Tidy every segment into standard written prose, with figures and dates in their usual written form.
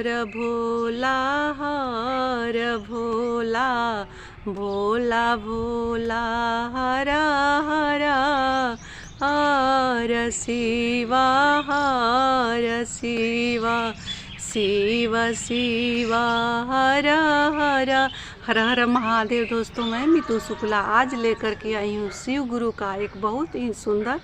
भोला हर भोला, भोला भोला हर हर, हर शिवा हर शिवा, शिव शिव हर हर। हर हर महादेव। दोस्तों, मैं मीतू शुक्ला आज लेकर के आई हूँ शिव गुरु का एक बहुत ही सुंदर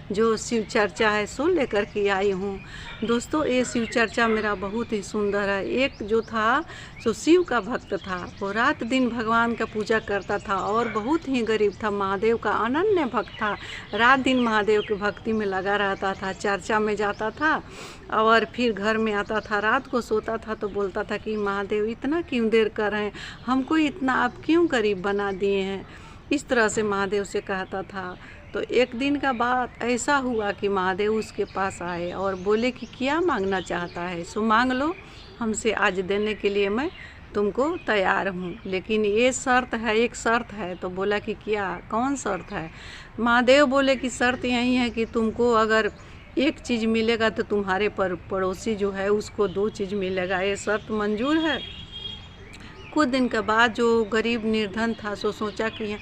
जो शिव चर्चा है सो लेकर के आई हूँ। दोस्तों, ये शिव चर्चा मेरा बहुत ही सुंदर है। एक जो था सो शिव का भक्त था, वो रात दिन भगवान का पूजा करता था और बहुत ही गरीब था, महादेव का अनन्य भक्त था। रात दिन महादेव की भक्ति में लगा रहता था, चर्चा में जाता था और फिर घर में आता था। रात को सोता था तो बोलता था कि महादेव इतना क्यों देर कर रहे हैं, हमको इतना आप क्यों गरीब बना दिए हैं। इस तरह से महादेव से कहता था। तो एक दिन का बात ऐसा हुआ कि महादेव उसके पास आए और बोले कि क्या मांगना चाहता है सो मांग लो, हमसे आज देने के लिए मैं तुमको तैयार हूँ, लेकिन ये शर्त है, एक शर्त है। तो बोला कि क्या, कौन शर्त है। महादेव बोले कि शर्त यही है कि तुमको अगर एक चीज़ मिलेगा तो तुम्हारे पड़ोसी जो है उसको 2 चीज़ मिलेगा, ये शर्त मंजूर है। कुछ दिन के बाद जो गरीब निर्धन था सो सोचा कि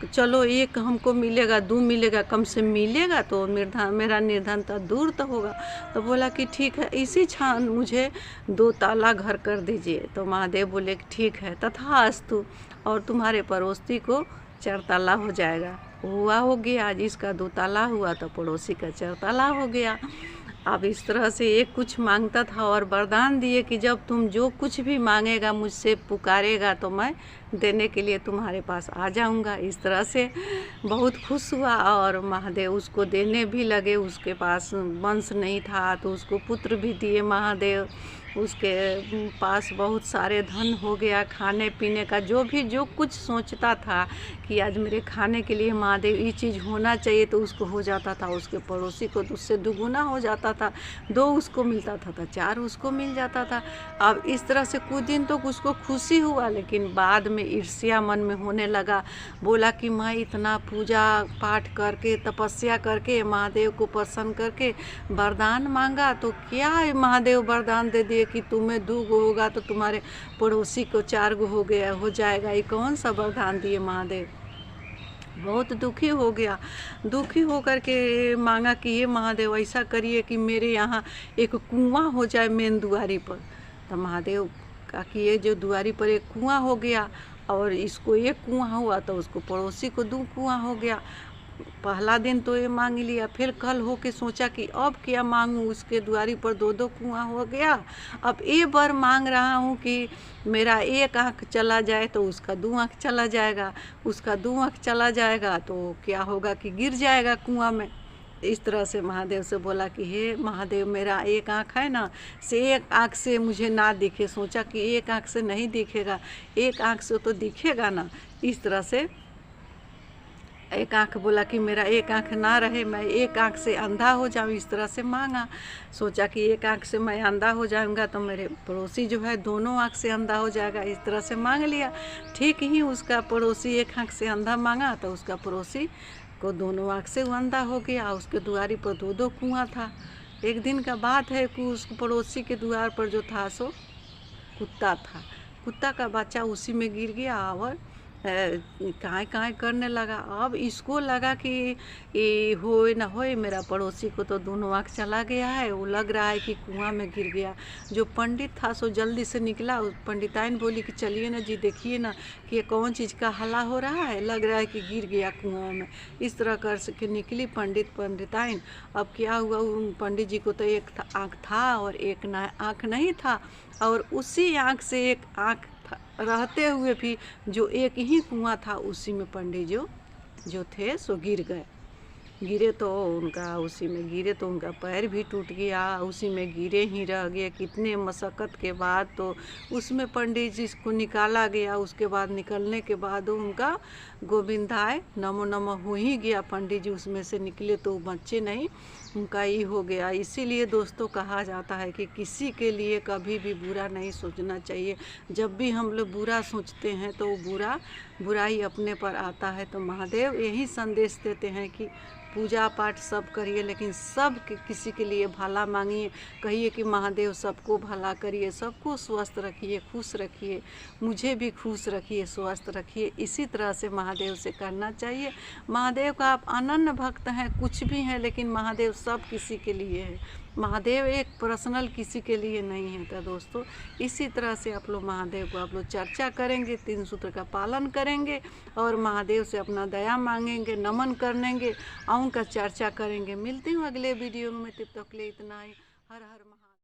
चलो एक हमको मिलेगा, 2 मिलेगा, कम से मिलेगा तो मेरा निर्धनता दूर तो होगा। तो बोला कि ठीक है, इसी क्षण मुझे 2 ताला घर कर दीजिए। तो महादेव बोले कि ठीक है, तथास्तु, और तुम्हारे पड़ोसी को 4 ताला हो जाएगा। हुआ हो गया, आज इसका 2 ताला हुआ तो पड़ोसी का 4 ताला हो गया। अब इस तरह से एक कुछ मांगता था और वरदान दिए कि जब तुम जो कुछ भी मांगेगा, मुझसे पुकारेगा तो मैं देने के लिए तुम्हारे पास आ जाऊंगा। इस तरह से बहुत खुश हुआ और महादेव उसको देने भी लगे। उसके पास वंश नहीं था तो उसको पुत्र भी दिए महादेव। उसके पास बहुत सारे धन हो गया, खाने पीने का जो कुछ सोचता था कि आज मेरे खाने के लिए महादेव ये चीज़ होना चाहिए तो उसको हो जाता था। उसके पड़ोसी को उससे दुगुना हो जाता था, 2 उसको मिलता था 4 उसको मिल जाता था। अब इस तरह से कुछ दिन तो उसको खुशी हुआ, लेकिन बाद में ईर्ष्या मन में होने लगा। बोला कि मैं इतना पूजा पाठ करके तपस्या करके महादेव को प्रसन्न करके वरदान मांगा, तो क्या है महादेव वरदान दे दिए कि तुम्हें 2 गो होगा तो तुम्हारे पड़ोसी को 4 गो हो जाएगा। ये कौन सा वरदान दिए महादेव। बहुत दुखी हो गया। दुखी होकर के मांगा कि ये महादेव ऐसा करिए कि मेरे यहाँ एक कुआं हो जाए मेन दुआरी पर। तो महादेव का कि ये जो दुआरी पर एक कुआं हो गया और इसको एक कुआं हुआ तो उसको पड़ोसी को 2 कुआं हो गया। पहला दिन तो ये मांग लिया, फिर कल हो के सोचा कि अब क्या मांगूं, उसके द्वारी पर 2 कुआं हो गया। अब ये बार मांग रहा हूँ कि मेरा एक आँख चला जाए तो उसका 2 आँख चला जाएगा, उसका 2 आँख चला जाएगा तो क्या होगा कि गिर जाएगा कुआं में। इस तरह से महादेव से बोला कि हे महादेव, मेरा एक आँख है ना, से एक आँख से मुझे ना दिखे। सोचा कि एक आँख से नहीं दिखेगा, एक आँख से तो दिखेगा ना। इस तरह से एक आँख बोला कि मेरा एक आँख ना रहे, मैं एक आँख से अंधा हो जाऊँ। इस तरह से मांगा। सोचा कि एक आँख से मैं अंधा हो जाऊँगा तो मेरे पड़ोसी जो है दोनों आँख से अंधा हो जाएगा। इस तरह से मांग लिया। ठीक ही उसका पड़ोसी एक आँख से अंधा मांगा तो उसका पड़ोसी को दोनों आँख से वो अंधा हो गया। उसके दुआरी पर 2 कुआं था। एक दिन का बात है कि उस पड़ोसी के द्वार पर जो था सो कुत्ता था। कुत्ता का बच्चा उसी में गिर गया और काँय काँय करने लगा। अब इसको लगा कि ये होए ना होए, मेरा पड़ोसी को तो दोनों आँख चला गया है, वो लग रहा है कि कुआं में गिर गया। जो पंडित था सो जल्दी से निकला। पंडिताइन बोली कि चलिए ना जी, देखिए ना कि ये कौन चीज़ का हल्ला हो रहा है, लग रहा है कि गिर गया कुआं में। इस तरह कर के निकली पंडिताइन। अब क्या हुआ, उन पंडित जी को तो एक आँख था और एक आँख नहीं था, और उसी आँख से एक आँख रहते हुए भी जो एक ही कुआं था उसी में पंडित जो थे सो गिरे तो उनका उसी में गिरे तो उनका पैर भी टूट गया, उसी में गिरे ही रह गए। कितने मशक्क़त के बाद तो उसमें पंडित जी को निकाला गया। उसके बाद निकलने के बाद उनका गोविंदाय नमो नमः हो ही गया। पंडित जी उसमें से निकले तो बच्चे नहीं, उनका ही हो गया। इसीलिए दोस्तों कहा जाता है कि किसी के लिए कभी भी बुरा नहीं सोचना चाहिए। जब भी हम लोग बुरा सोचते हैं तो बुराई अपने पर आता है। तो महादेव यही संदेश देते हैं कि पूजा पाठ सब करिए, लेकिन सब किसी के लिए भला मांगिए। कहिए कि महादेव सबको भला करिए, सबको स्वस्थ रखिए, खुश रखिए, मुझे भी खुश रखिए, स्वस्थ रखिए। इसी तरह से महादेव से करना चाहिए। महादेव का आप अनन्य भक्त हैं, कुछ भी हैं, लेकिन महादेव सब किसी के लिए है। महादेव एक पर्सनल किसी के लिए नहीं है। तो दोस्तों इसी तरह से आप लोग महादेव को आप लोग चर्चा करेंगे, 3 सूत्र का पालन करेंगे और महादेव से अपना दया मांगेंगे, नमन करेंगे और उनका चर्चा करेंगे। मिलती हूँ अगले वीडियो में, तब तक के लिए इतना ही। हर हर महादेव।